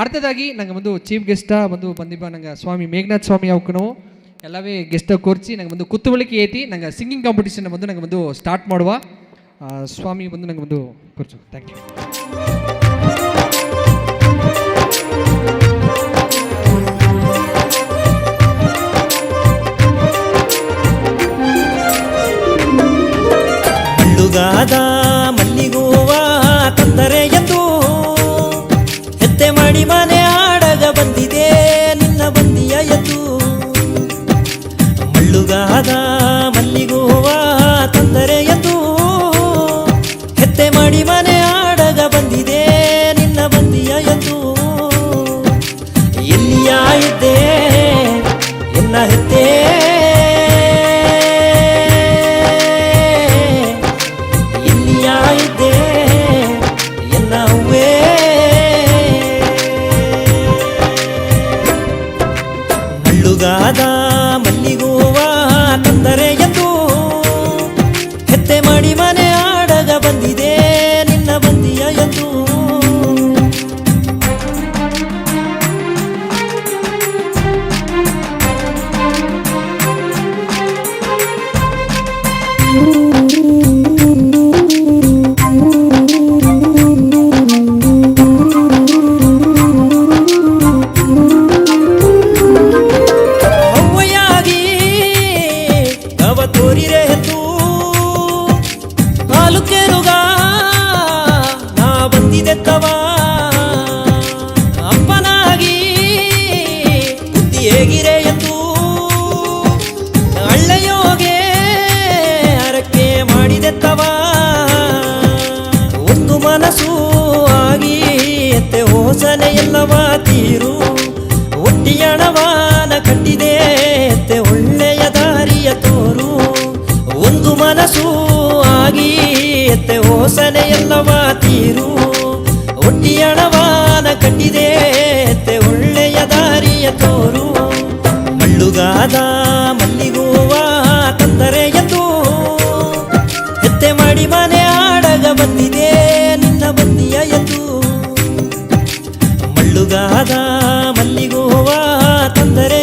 அடுத்ததாகி நாங்கள் வந்து சீஃப் கெஸ்ட்டாக வந்து கண்டிப்பாக நாங்கள் சுவாமி மேಘನಾಥ್ ಸ್ವಾಮಿ ಅವಕ್ಕೂ ಎಲ್ಲವೇ ಗೆಸ್ಟಾಗಿ ಕೋರ್ಸಿ ನಂಗೆ ಬಂದು ಕುತ್ತುವಳಿಕೆ ಏತಿ ನಂಗೆ ಸಿಂಗಿಂಗ್ ಕಾಂಪಿಟೇಷನ್ ಬಂದು ನಂಗೆ ಬಂದು ಸ್ಟಾರ್ಟ್ ಮಾಡುವ ಸ್ವಾಮಿ ಬಂದು ನಂಗೆ ಬಂದು ಕೋರ್ಸು. Thank you. ಮಳ್ಳುಗಾದ ಮಲ್ಲಿಗೂವ ತಂದರೆ ಎಂದು ಹೆತ್ತೆ ಮಾಡಿ ಮನೆ ಆಡಗ ಬಂದಿದೆ ನಿನ್ನ ಬಂದಿಯ ಎದ್ದು. ಮಳ್ಳುಗಾದ ಮಲ್ಲಿಗೂವ ತಂದರೆ ಎಂದು ಹೆತ್ತೆ ಮಾಡಿ ಮನೆ ಆಡಗ ಬಂದಿದೆ ನಿನ್ನ ಬಂದಿಯ ಎದ್ದು. ಎಲ್ಲಿಯ ಇದ್ದೆ ಎನ್ನ ಹೆತ್ತೆ ಮಳ್ಳುಗಾದ ಮಲ್ಲಿಗೂವ ತಂದರೆ ಎಂದು ಹೆತ್ತೆ ಮಾಡಿ ಮನೆ ಆಡಗ ಬಂದಿದೆ ನಿನ್ನ ಬಂದಿಯ ಎಂದು. ತೋರಿರೆ ಹೆತ್ತು ಹಾಲು ಕೆರುಗ ನಾ ಬಂದಿದ್ದೆತ್ತವ ಅಪ್ಪನಾಗಿ ಬುದ್ಧಿ ಹೇಗಿರೆ ಎಂದು ಹಳ್ಳೆಯೋಗೆ ಹರಕೆ ಮಾಡಿದೆತ್ತವ. ಒಂದು ಮನಸ್ಸು ಆಗಿ ಎತ್ತೆ ಹೋಸನೆ ಎಲ್ಲವ ತೀರು ಒಟ್ಟಿಯಣವಾನ ಕಟ್ಟಿದೆ ಎತ್ತೆ ಒಳ್ಳೆಯ ದಾರಿಯ ತೋರು. ಒಂದು ಮನಸ್ಸು ಆಗಿ ಎತ್ತೆ ಹೋಸನೆ ಎಲ್ಲವ ತೀರು ಒಟ್ಟಿಯಣವಾನ ಕಟ್ಟಿದೆ ಎತ್ತೆ ಒಳ್ಳೆಯ ದಾರಿಯ ತೋರು. ಮಳ್ಳುಗಾದ ಮಲ್ಲಿಗೂವ ತಂದರೆ ಎಂದು ಎತ್ತೆ ಮಾಡಿ ಮನೆ ಆಡಗ ಬಂದಿದೆ ನಿನ್ನ ಬಂದಿಯ ಎಂದು. ಮಳ್ಳುಗಾದ ಮಲ್ಲಿಗೂವ ತಂದರೆ